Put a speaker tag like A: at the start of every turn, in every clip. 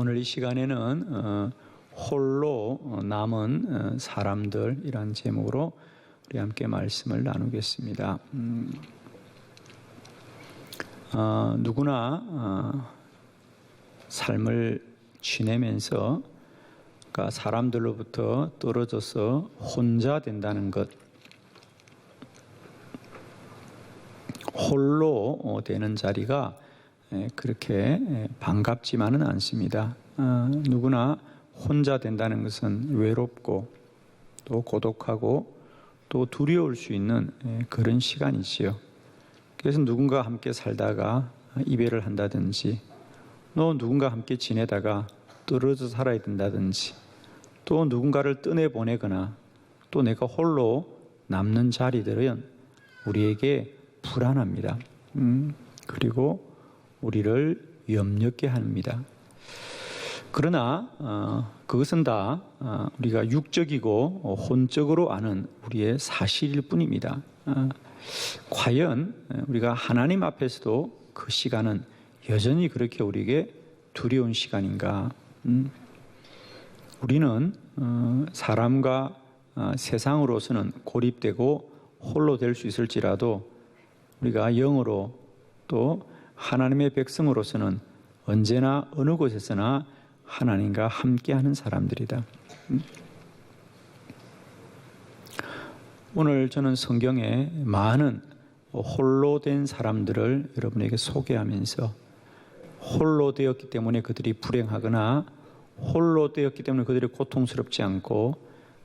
A: 오늘 이 시간에는 홀로 남은 사람들이란 제목으로 우리 함께 말씀을 나누겠습니다. 누구나 삶을 지내면서 사람들로부터 떨어져서 혼자 된다는 것, 홀로 되는 자리가 그렇게 반갑지만은 않습니다. 누구나 혼자 된다는 것은 외롭고 또 고독하고 또 두려울 수 있는 그런 시간이지요. 그래서 누군가와 함께 살다가 이별을 한다든지, 또 누군가와 함께 지내다가 떨어져 살아야 된다든지, 또 누군가를 떠내보내거나 또 내가 홀로 남는 자리들은 우리에게 불안합니다. 그리고 우리를 염려케 합니다. 그러나 그것은 다 우리가 육적이고 혼적으로 아는 우리의 사실일 뿐입니다. 과연 우리가 하나님 앞에서도 그 시간은 여전히 그렇게 우리에게 두려운 시간인가? 우리는 사람과 세상으로서는 고립되고 홀로 될 수 있을지라도 우리가 영으로 또 하나님의 백성으로서는 언제나 어느 곳에서나 하나님과 함께하는 사람들이다. 오늘 저는 성경에 많은 홀로 된 사람들을 여러분에게 소개하면서 홀로 되었기 때문에 그들이 불행하거나 홀로 되었기 때문에 그들이 고통스럽지 않고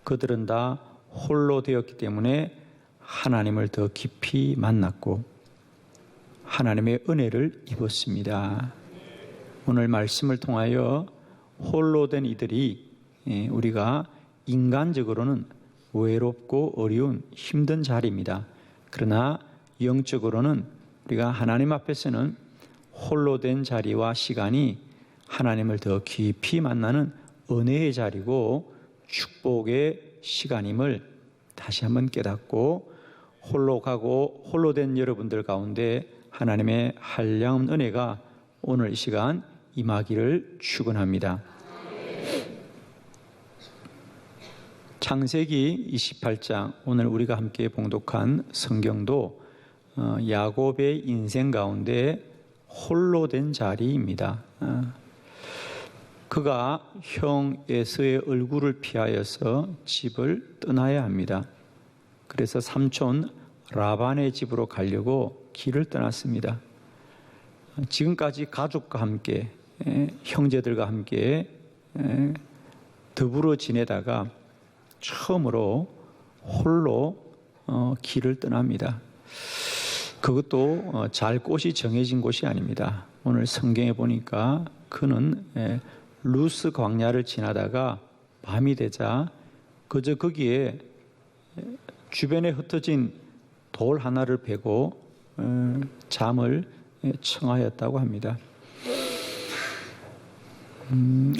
A: 그들은 다 홀로 되었기 때문에 하나님을 더 깊이 만났고 하나님의 은혜를 입었습니다. 오늘 말씀을 통하여 홀로 된 이들이 우리가 인간적으로는 외롭고 어려운 힘든 자리입니다. 그러나 영적으로는 우리가 하나님 앞에서는 홀로 된 자리와 시간이 하나님을 더 깊이 만나는 은혜의 자리고 축복의 시간임을 다시 한번 깨닫고 홀로 가고 홀로 된 여러분들 가운데 하나님의 한량한 은혜가 오늘 이 시간 임하기를 축원합니다. 창세기 28장 오늘 우리가 함께 봉독한 성경도 야곱의 인생 가운데 홀로 된 자리입니다. 그가 형 에서의 얼굴을 피하여서 집을 떠나야 합니다. 그래서 삼촌 라반의 집으로 가려고 길을 떠났습니다. 지금까지 가족과 함께 형제들과 함께 더불어 지내다가 처음으로 홀로 길을 떠납니다. 그것도 잘 곳이 정해진 곳이 아닙니다. 오늘 성경에 보니까 그는 루스 광야를 지나다가 밤이 되자 그저 거기에 주변에 흩어진 돌 하나를 베고 잠을 청하였다고 합니다.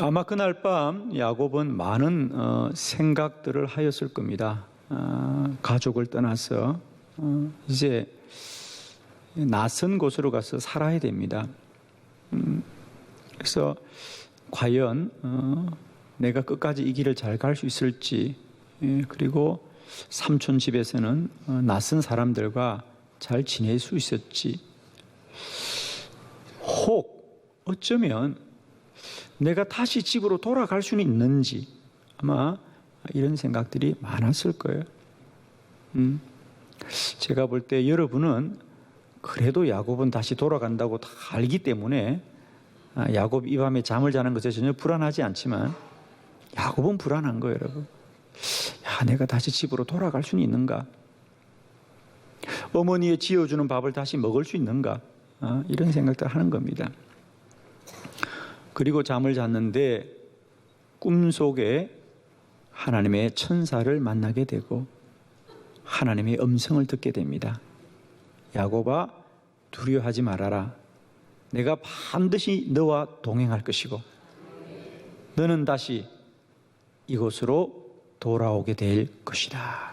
A: 아마 그날 밤 야곱은 많은 생각들을 하였을 겁니다. 가족을 떠나서 이제 낯선 곳으로 가서 살아야 됩니다. 그래서 과연 내가 끝까지 이 길을 잘 갈 수 있을지, 그리고 삼촌 집에서는 낯선 사람들과 잘 지낼 수 있었지, 혹 어쩌면 내가 다시 집으로 돌아갈 수는 있는지, 아마 이런 생각들이 많았을 거예요. 제가 볼 때 여러분은 그래도 야곱은 다시 돌아간다고 다 알기 때문에 야곱 이 밤에 잠을 자는 것에 전혀 불안하지 않지만 야곱은 불안한 거예요, 여러분. 야, 내가 다시 집으로 돌아갈 수는 있는가? 어머니의 지어주는 밥을 다시 먹을 수 있는가? 이런 생각들 하는 겁니다. 그리고 잠을 잤는데 꿈속에 하나님의 천사를 만나게 되고 하나님의 음성을 듣게 됩니다. 야곱아, 두려워하지 말아라. 내가 반드시 너와 동행할 것이고 너는 다시 이곳으로 돌아오게 될 것이다.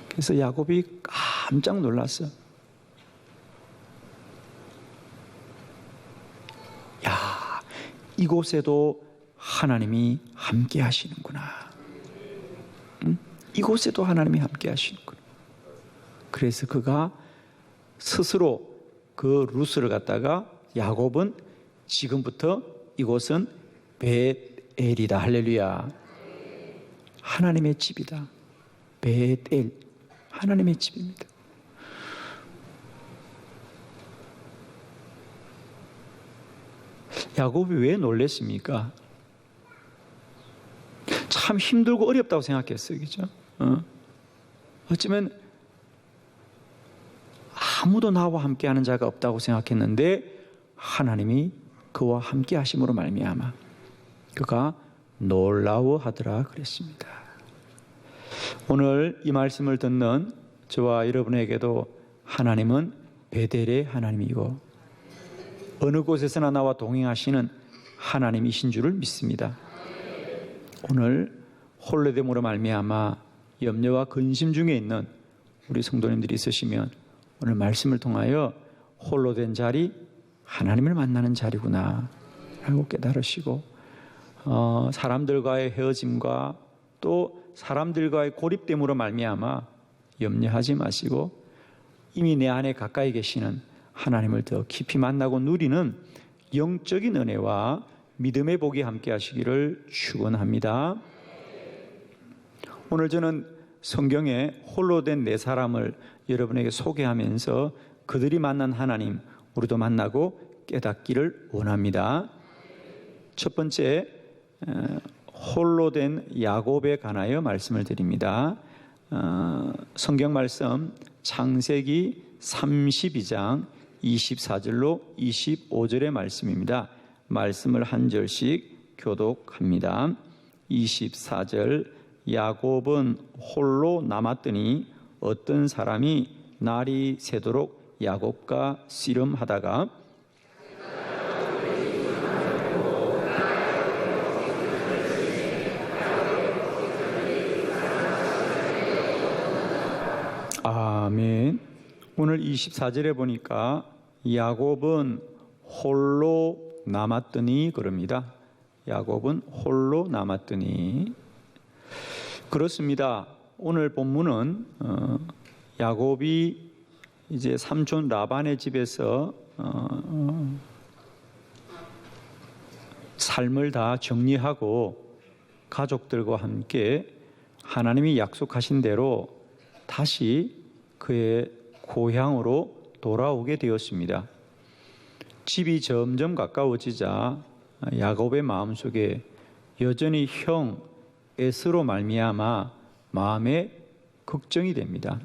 A: 그래서 야곱이 깜짝 놀랐어. 야, 이곳에도 하나님이 함께 하시는구나. 이곳에도 하나님이 함께 하시는구나. 그래서 그가 스스로 그 루스를 갖다가 야곱은 지금부터 이곳은 벳엘이다. 할렐루야. 하나님의 집이다. 벳엘. 하나님의 집입니다. 야곱이 왜 놀랬습니까? 참 힘들고 어렵다고 생각했어요. 그죠? 어쩌면 아무도 나와 함께 하는 자가 없다고 생각했는데 하나님이 그와 함께 하심으로 말미암아 그가 놀라워하더라 그랬습니다. 오늘 이 말씀을 듣는 저와 여러분에게도 하나님은 베델의 하나님이고 어느 곳에서나 나와 동행하시는 하나님이신 줄을 믿습니다. 오늘 홀로됨으로 말미암아 염려와 근심 중에 있는 우리 성도님들이 있으시면 오늘 말씀을 통하여 홀로 된 자리 하나님을 만나는 자리구나 라고 깨달으시고 사람들과의 헤어짐과 또 사람들과의 고립됨으로 말미암아 염려하지 마시고 이미 내 안에 가까이 계시는 하나님을 더 깊이 만나고 누리는 영적인 은혜와 믿음의 복이 함께 하시기를 축원합니다. 오늘 저는 성경에 홀로 된 네 사람을 여러분에게 소개하면서 그들이 만난 하나님 우리도 만나고 깨닫기를 원합니다. 첫 번째 홀로 된 야곱에 관하여 말씀을 드립니다. 성경 말씀 창세기 32장 24절로 25절의 말씀입니다. 말씀을 한 절씩 교독합니다. 24절 야곱은 홀로 남았더니 어떤 사람이 날이 새도록 야곱과 씨름하다가 아멘. 오늘 24절에 보니까 야곱은 홀로 남았더니 그럽니다. 야곱은 홀로 남았더니 그렇습니다. 오늘 본문은 야곱이 이제 삼촌 라반의 집에서 삶을 다 정리하고 가족들과 함께 하나님이 약속하신 대로 다시 그의 고향으로 돌아오게 되었습니다. 집이 점점 가까워지자 야곱의 마음속에 여전히 형 에스로 말미암아 마음에 걱정이 됩니다.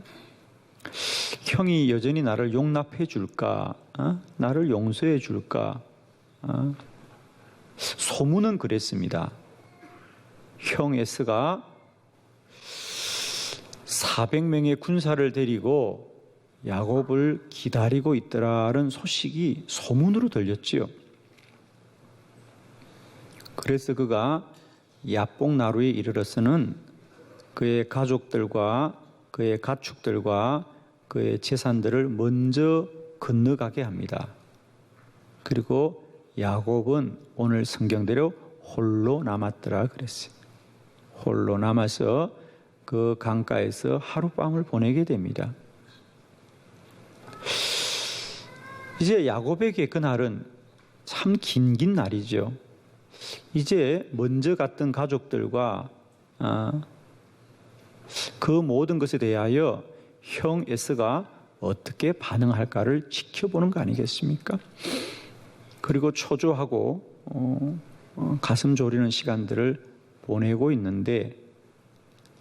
A: 형이 여전히 나를 용납해 줄까? 나를 용서해 줄까? 소문은 그랬습니다. 형 에스가 400명의 군사를 데리고 야곱을 기다리고 있더라는 소식이 소문으로 들렸지요. 그래서 그가 야복 나루에 이르러서는 그의 가족들과 그의 가축들과 그의 재산들을 먼저 건너가게 합니다. 그리고 야곱은 오늘 성경대로 홀로 남았더라 그랬어요. 홀로 남아서 그 강가에서 하룻밤을 보내게 됩니다. 이제 야곱에게 그날은 참 긴 날이죠. 이제 먼저 갔던 가족들과 그 모든 것에 대하여 형 에스가 어떻게 반응할까를 지켜보는 거 아니겠습니까? 그리고 초조하고 가슴 졸이는 시간들을 보내고 있는데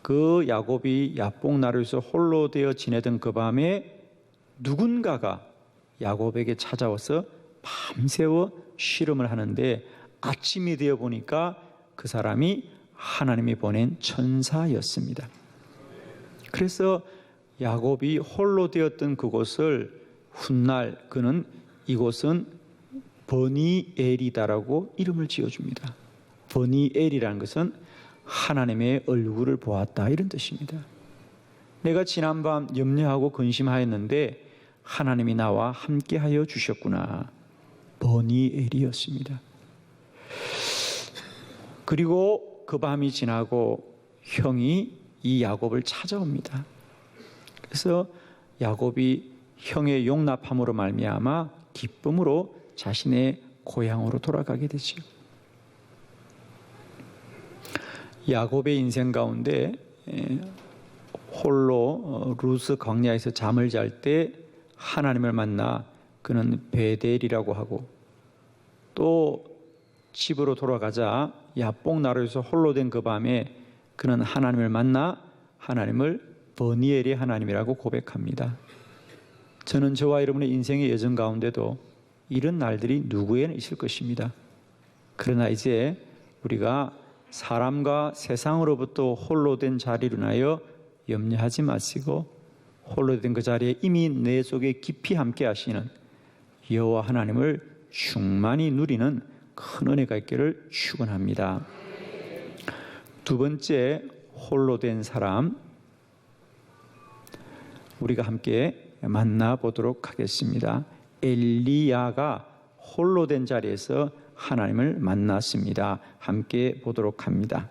A: 그 야곱이 야복 나루에서 홀로 되어 지내던 그 밤에 누군가가 야곱에게 찾아와서 밤새워 씨름을 하는데 아침이 되어 보니까 그 사람이 하나님이 보낸 천사였습니다. 그래서 야곱이 홀로 되었던 그곳을 훗날 그는 이곳은 버니엘이다라고 이름을 지어줍니다. 버니엘이라는 것은 하나님의 얼굴을 보았다 이런 뜻입니다. 내가 지난밤 염려하고 근심하였는데 하나님이 나와 함께하여 주셨구나. 버니엘이었습니다. 그리고 그 밤이 지나고 형이 이 야곱을 찾아옵니다. 그래서 야곱이 형의 용납함으로 말미암아 기쁨으로 자신의 고향으로 돌아가게 되죠. 야곱의 인생 가운데 홀로 루스 광야에서 잠을 잘 때 하나님을 만나 그는 베델이라고 하고, 또 집으로 돌아가자 야복 나루에서 홀로 된 그 밤에 그는 하나님을 만나 하나님을 버니엘의 하나님이라고 고백합니다. 저는 저와 여러분의 인생의 여정 가운데도 이런 날들이 누구에는 있을 것입니다. 그러나 이제 우리가 사람과 세상으로부터 홀로 된 자리로 인하여 염려하지 마시고, 홀로 된 그 자리에 이미 내 속에 깊이 함께 하시는 여호와 하나님을 충만히 누리는 큰 은혜가 있기를 축원합니다. 두 번째, 홀로 된 사람, 우리가 함께 만나보도록 하겠습니다. 엘리야가 홀로 된 자리에서 하나님을 만났습니다. 함께 보도록 합니다.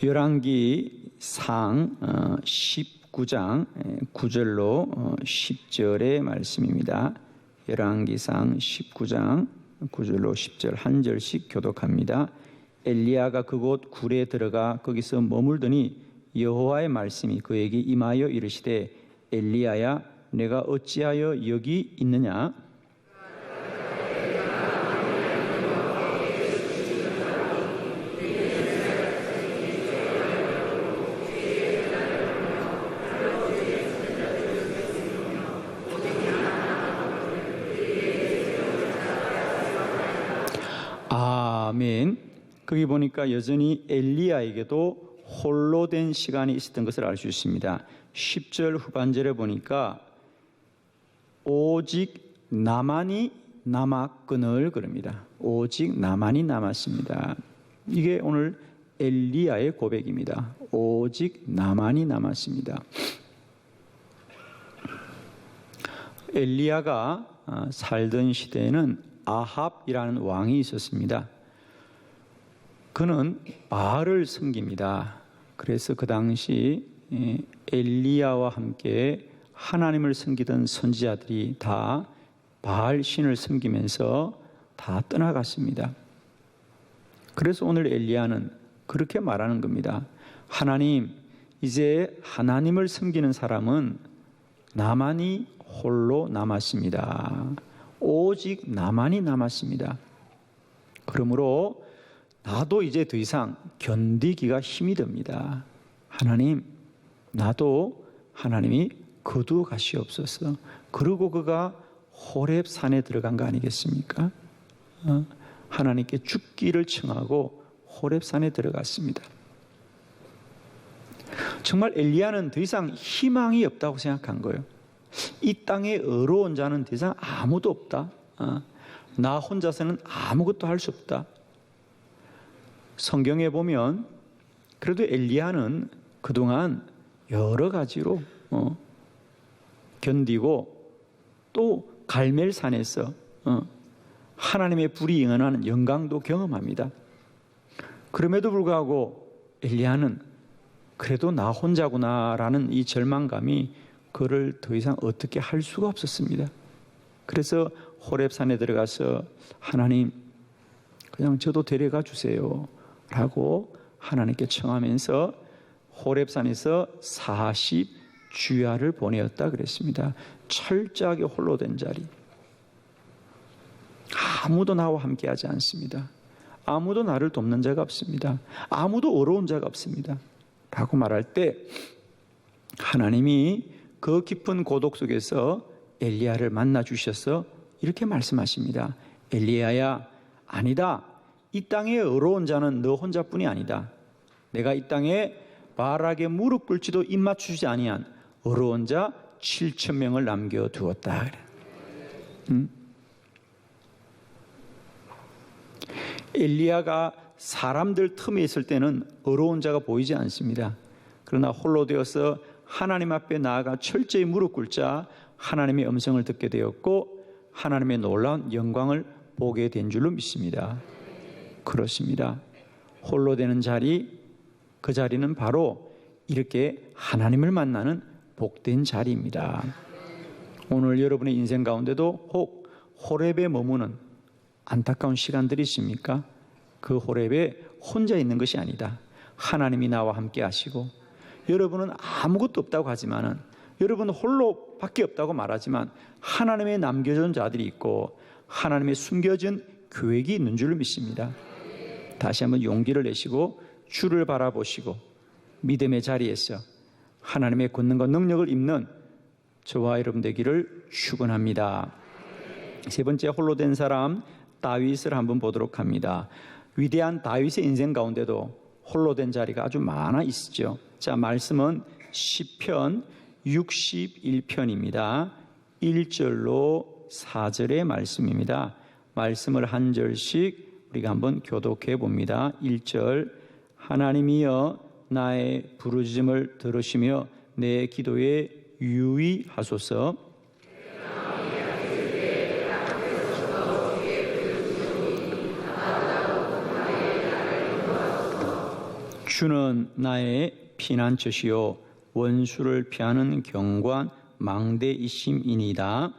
A: 열왕기상 19장 9절로 10절의 말씀입니다. 열왕기상 19장 9절로 10절 한 절씩 교독합니다. 엘리야가 그곳 굴에 들어가 거기서 머물더니 여호와의 말씀이 그에게 임하여 이르시되, 엘리야야, 내가 어찌하여 여기 있느냐? 아멘. 거기 보니까 여전히 엘리야에게도 홀로 된 시간이 있었던 것을 알 수 있습니다. 10절 후반절에 보니까 오직 나만이 남았거늘 그럽니다. 오직 나만이 남았습니다. 이게 오늘 엘리야의 고백입니다. 오직 나만이 남았습니다. 엘리야가 살던 시대에는 아합이라는 왕이 있었습니다. 그는 바알을 섬깁니다. 그래서 그 당시 엘리야와 함께 하나님을 섬기던 선지자들이 다 바알 신을 섬기면서 다 떠나갔습니다. 그래서 오늘 엘리야는 그렇게 말하는 겁니다. 하나님, 이제 하나님을 섬기는 사람은 나만이 홀로 남았습니다. 오직 나만이 남았습니다. 그러므로 나도 이제 더 이상 견디기가 힘이 듭니다. 하나님, 나도 하나님이 거두어 가시옵소서. 그리고 그가 호렙 산에 들어간 거 아니겠습니까? 하나님께 죽기를 청하고 호렙 산에 들어갔습니다. 정말 엘리야는 더 이상 희망이 없다고 생각한 거예요. 이 땅에 의로운 자는 더 이상 아무도 없다. 나 혼자서는 아무것도 할 수 없다. 성경에 보면 그래도 엘리야는 그동안 여러 가지로 견디고 또 갈멜산에서 하나님의 불이 응하는 영광도 경험합니다. 그럼에도 불구하고 엘리야는 그래도 나 혼자구나라는 이 절망감이 그를 더 이상 어떻게 할 수가 없었습니다. 그래서 호렙산에 들어가서 하나님, 그냥 저도 데려가 주세요 라고 하나님께 청하면서 호렙산에서 40주야를 보내었다 그랬습니다. 철저하게 홀로 된 자리. 아무도 나와 함께하지 않습니다. 아무도 나를 돕는 자가 없습니다. 아무도 어려운 자가 없습니다 라고 말할 때 하나님이 그 깊은 고독 속에서 엘리야를 만나 주셔서 이렇게 말씀하십니다. 엘리야야, 아니다. 이 땅에 어려운 자는 너 혼자뿐이 아니다. 내가 이 땅에 바알에게 무릎 꿇지도 입 맞추지 아니한 어려운 자 7,000명을 남겨두었다. 엘리야가 사람들 틈에 있을 때는 어려운 자가 보이지 않습니다. 그러나 홀로 되어서 하나님 앞에 나아가 철저히 무릎 꿇자 하나님의 음성을 듣게 되었고 하나님의 놀라운 영광을 보게 된 줄로 믿습니다. 그렇습니다. 홀로 되는 자리, 그 자리는 바로 이렇게 하나님을 만나는 복된 자리입니다. 오늘 여러분의 인생 가운데도 혹 호렙에 머무는 안타까운 시간들이 있습니까? 그 호렙에 혼자 있는 것이 아니다. 하나님이 나와 함께 하시고, 여러분은 아무것도 없다고 하지만은, 여러분은 홀로밖에 없다고 말하지만 하나님의 남겨진 자들이 있고 하나님의 숨겨진 계획이 있는 줄로 믿습니다. 다시 한번 용기를 내시고 주를 바라보시고 믿음의 자리에서 하나님의 권능과 능력을 입는 저와 여러분 되기를 축원합니다. 세 번째, 홀로 된 사람 다윗을 한번 보도록 합니다. 위대한 다윗의 인생 가운데도 홀로 된 자리가 아주 많아 있죠. 자, 말씀은 시편 61편입니다. 1절로 4절의 말씀입니다. 말씀을 한 절씩 우리가 한번 교독해 봅니다. 1절, 하나님이여 나의 부르짖음을 들으시며 내 기도에 유의하소서. 주는 나의 피난처시요 원수를 피하는 경관 망대이심이니이다.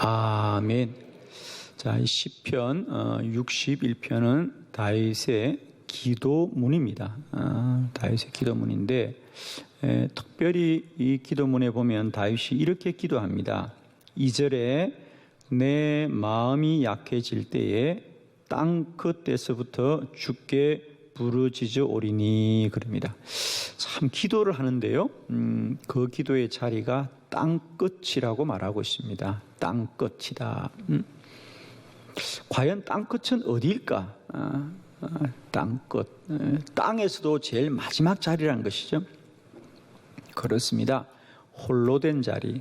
A: 아멘. 자, 이 시편 61편은 다윗의 기도문입니다. 다윗의 기도문인데 특별히 이 기도문에 보면 다윗이 이렇게 기도합니다. 2절에 내 마음이 약해질 때에 땅 끝에서부터 주께 부르짖어 오리니 그럽니다. 참 기도를 하는데요. 그 기도의 자리가 땅 끝이라고 말하고 있습니다. 땅 끝이다. 과연 땅 끝은 어디일까? 땅 끝. 땅에서도 제일 마지막 자리라는 것이죠. 그렇습니다. 홀로 된 자리,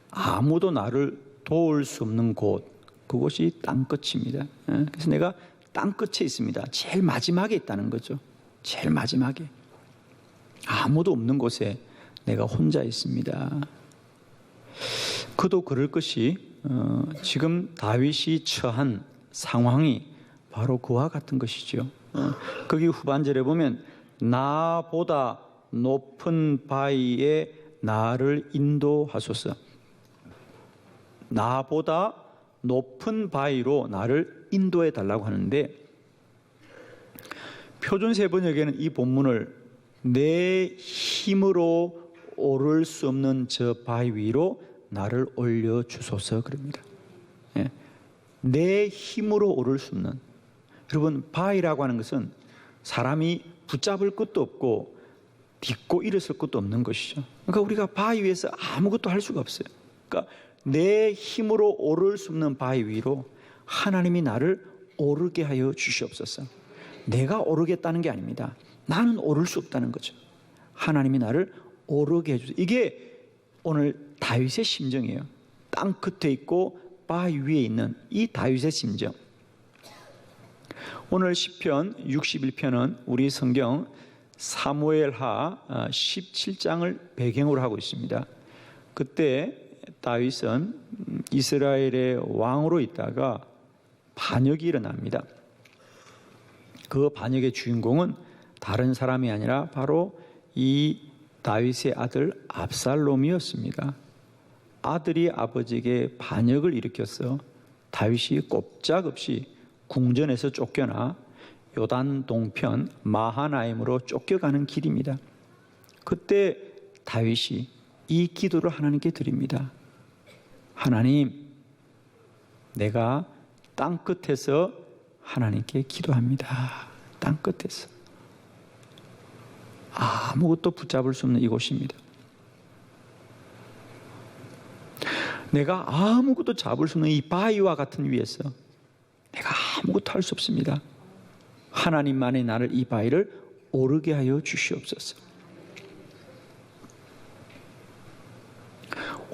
A: 아무도 나를 도울 수 없는 곳, 그곳이 땅 끝입니다. 그래서 내가 땅 끝에 있습니다. 제일 마지막에 있다는 거죠. 제일 마지막에. 아무도 없는 곳에 내가 혼자 있습니다. 그도 그럴 것이 지금 다윗이 처한 상황이 바로 그와 같은 것이죠. 거기 후반절에 보면 나보다 높은 바위에 나를 인도하소서. 나보다 높은 바위로 나를 인도해 달라고 하는데, 표준세 번역에는 이 본문을 내 힘으로 오를 수 없는 저 바위 위로 나를 올려주소서 그럽니다. 내 힘으로 오를 수 없는, 여러분 바위라고 하는 것은 사람이 붙잡을 것도 없고 딛고 일어설 것도 없는 것이죠. 그러니까 우리가 바위 위에서 아무것도 할 수가 없어요. 그러니까 내 힘으로 오를 수 없는 바위 위로 하나님이 나를 오르게 하여 주시옵소서. 내가 오르겠다는 게 아닙니다. 나는 오를 수 없다는 거죠. 하나님이 나를 오르게 해주세요. 이게 오늘 다윗의 심정이에요. 땅 끝에 있고 바위 위에 있는 이 다윗의 심정. 오늘 시편 61편은 우리 성경 사무엘하 17장을 배경으로 하고 있습니다. 그때 다윗은 이스라엘의 왕으로 있다가 반역이 일어납니다. 그 반역의 주인공은 다른 사람이 아니라 바로 이 다윗의 아들 압살롬이었습니다. 아들이 아버지에게 반역을 일으켜서 다윗이 꼼짝없이 궁전에서 쫓겨나 요단 동편 마하나임으로 쫓겨가는 길입니다. 그때 다윗이 이 기도를 하나님께 드립니다. 하나님, 내가 땅 끝에서 하나님께 기도합니다. 땅 끝에서. 아무것도 붙잡을 수 없는 이곳입니다. 내가 아무것도 잡을 수 없는 이 바위와 같은 위에서 내가 아무것도 할 수 없습니다. 하나님만이 나를 이 바위를 오르게 하여 주시옵소서.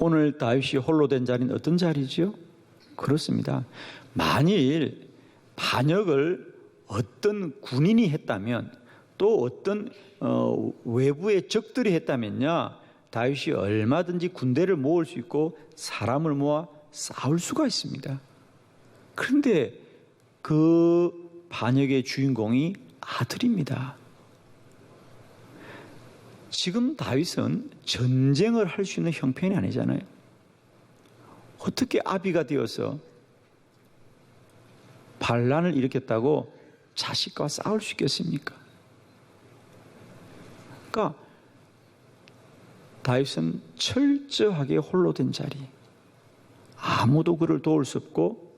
A: 오늘 다윗이 홀로 된 자리는 어떤 자리죠? 그렇습니다. 만일 반역을 어떤 군인이 했다면, 또 어떤 외부의 적들이 했다면요, 다윗이 얼마든지 군대를 모을 수 있고 사람을 모아 싸울 수가 있습니다. 그런데 그 반역의 주인공이 아들입니다. 지금 다윗은 전쟁을 할 수 있는 형편이 아니잖아요. 어떻게 아비가 되어서 반란을 일으켰다고 자식과 싸울 수 있겠습니까? 그러니까 다윗은 철저하게 홀로 된 자리, 아무도 그를 도울 수 없고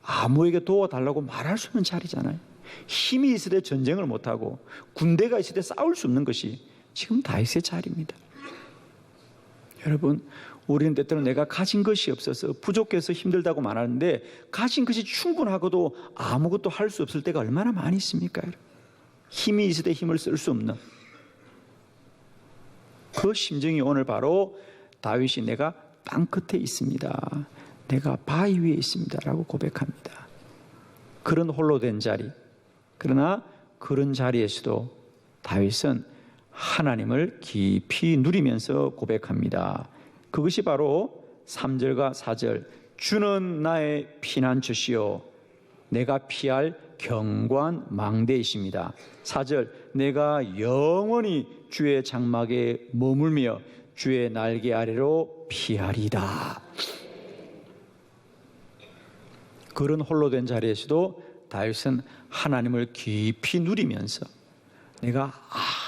A: 아무에게 도와달라고 말할 수 없는 자리잖아요. 힘이 있을 때 전쟁을 못하고 군대가 있을 때 싸울 수 없는 것이 지금 다윗의 자리입니다. 여러분, 우리는 때때로 내가 가진 것이 없어서 부족해서 힘들다고 말하는데 가진 것이 충분하고도 아무것도 할 수 없을 때가 얼마나 많이 있습니까? 힘이 있을 때 힘을 쓸 수 없는 그 심정이 오늘 바로 다윗이 내가 땅 끝에 있습니다, 내가 바위 위에 있습니다 라고 고백합니다. 그런 홀로 된 자리, 그러나 그런 자리에서도 다윗은 하나님을 깊이 누리면서 고백합니다. 그것이 바로 3절과 4절, 주는 나의 피난처시요 내가 피할 견고한 망대이십니다. 4절, 내가 영원히 주의 장막에 머물며 주의 날개 아래로 피하리다. 그런 홀로 된 자리에서도 다윗은 하나님을 깊이 누리면서 내가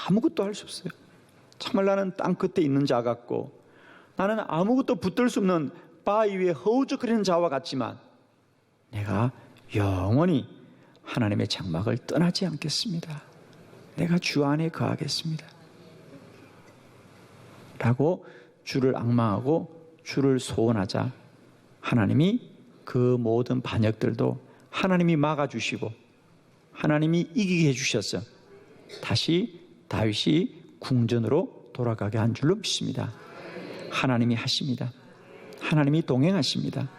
A: 아무것도 할 수 없어요. 정말 나는 땅 끝에 있는 자 같고 나는 아무것도 붙들 수 없는 바위 위에 허우적거리는 자와 같지만 내가 영원히 하나님의 장막을 떠나지 않겠습니다. 내가 주 안에 거하겠습니다 라고 주를 앙망하고 주를 소원하자 하나님이 그 모든 반역들도 하나님이 막아주시고 하나님이 이기게 해주셔서 다시 다윗이 궁전으로 돌아가게 한 줄로 믿습니다. 하나님이 하십니다. 하나님이 동행하십니다.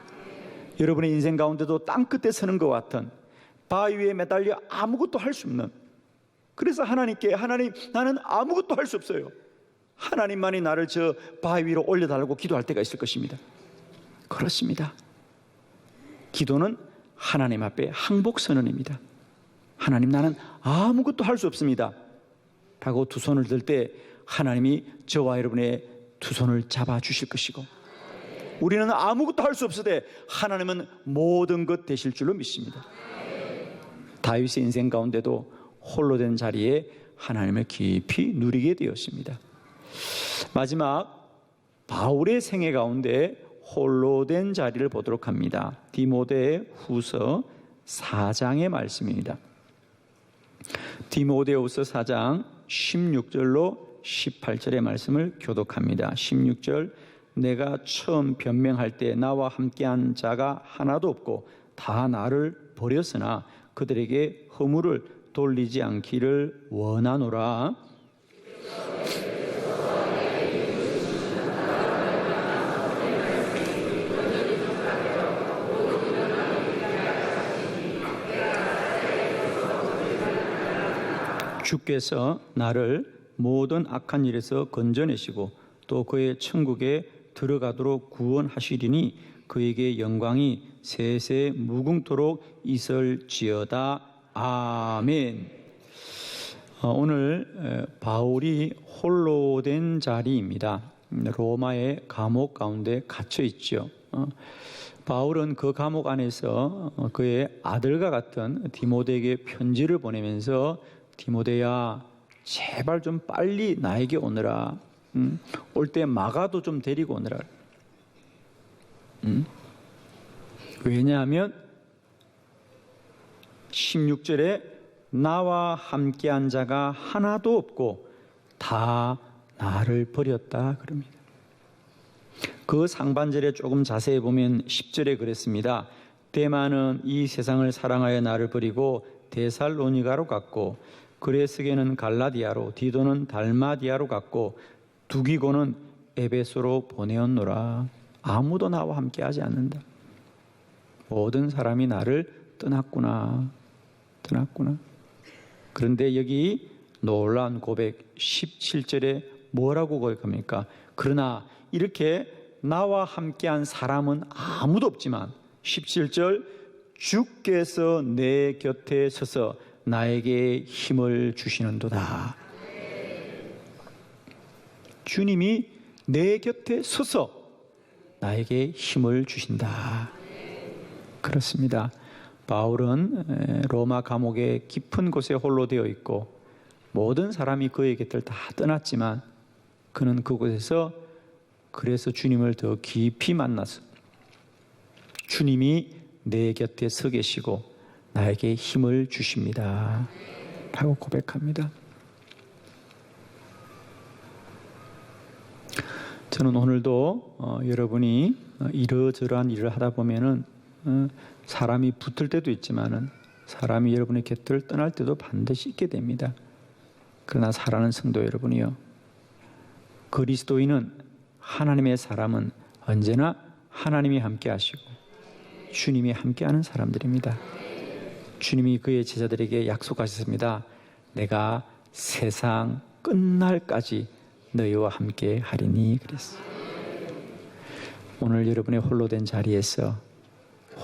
A: 여러분의 인생 가운데도 땅 끝에 서는 것 같은 바위 위에 매달려 아무것도 할 수 없는, 그래서 하나님께 하나님 나는 아무것도 할 수 없어요, 하나님만이 나를 저 바위 위로 올려달라고 기도할 때가 있을 것입니다. 그렇습니다. 기도는 하나님 앞에 항복 선언입니다. 하나님 나는 아무것도 할 수 없습니다 라고 두 손을 들 때 하나님이 저와 여러분의 두 손을 잡아 주실 것이고 우리는 아무것도 할 수 없을 때 하나님은 모든 것 되실 줄로 믿습니다. 다윗의 인생 가운데도 홀로 된 자리에 하나님을 깊이 누리게 되었습니다. 마지막 바울의 생애 가운데 홀로 된 자리를 보도록 합니다. 디모데 후서 4장의 말씀입니다. 디모데후서 4장 16절로 18절의 말씀을 교독합니다. 16절, 내가 처음 변명할 때 나와 함께한 자가 하나도 없고 다 나를 버렸으나 그들에게 허물을 돌리지 않기를 원하노라. 주께서 나를 모든 악한 일에서 건져내시고 또 그의 천국에 들어가도록 구원하시리니 그에게 영광이 세세 무궁토록 있을지어다. 아멘. 오늘 바울이 홀로 된 자리입니다. 로마의 감옥 가운데 갇혀 있죠. 바울은 그 감옥 안에서 그의 아들과 같은 디모데에게 편지를 보내면서 디모데야 제발 좀 빨리 나에게 오너라. 올 때 마가도 좀 데리고 오너라. 왜냐하면 16절에 나와 함께한 자가 하나도 없고 다 나를 버렸다 그럽니다. 그 상반절에 조금 자세히 보면 10절에 그랬습니다. 데마는 이 세상을 사랑하여 나를 버리고 데살로니가로 갔고 그레스게는 갈라디아로 디도는 달마디아로 갔고 두기고는 에베소로 보내었노라. 아무도 나와 함께하지 않는다. 모든 사람이 나를 떠났구나. 그런데 여기 놀라운 고백 17절에 뭐라고 고백합니까? 그러나 이렇게 나와 함께한 사람은 아무도 없지만 17절 주께서 내 곁에 서서 나에게 힘을 주시는도다. 주님이 내 곁에 서서 나에게 힘을 주신다. 그렇습니다. 바울은 로마 감옥의 깊은 곳에 홀로 되어 있고 모든 사람이 그의 곁을 다 떠났지만 그는 그곳에서 그래서 주님을 더 깊이 만나서 주님이 내 곁에 서 계시고 나에게 힘을 주십니다 라고 고백합니다. 저는 오늘도 여러분이 이러저러한 일을 하다 보면은 사람이 붙을 때도 있지만은 사람이 여러분의 곁을 떠날 때도 반드시 있게 됩니다. 그러나 사랑하는 성도 여러분이요, 그리스도인은 하나님의 사람은 언제나 하나님이 함께 하시고 주님이 함께하는 사람들입니다. 주님이 그의 제자들에게 약속하셨습니다. 내가 세상 끝날까지 너희와 함께 하리니 그랬어요. 오늘 여러분의 홀로 된 자리에서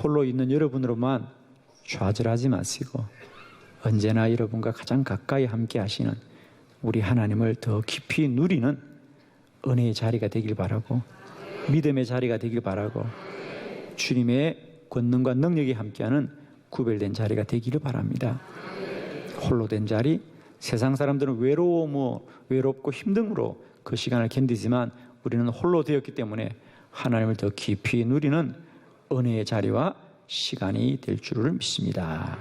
A: 홀로 있는 여러분으로만 좌절하지 마시고 언제나 여러분과 가장 가까이 함께 하시는 우리 하나님을 더 깊이 누리는 은혜의 자리가 되길 바라고 믿음의 자리가 되길 바라고 주님의 권능과 능력이 함께하는 구별된 자리가 되기를 바랍니다. 홀로 된 자리, 세상 사람들은 외롭고 힘듦으로 그 시간을 견디지만 우리는 홀로 되었기 때문에 하나님을 더 깊이 누리는 은혜의 자리와 시간이 될 줄을 믿습니다.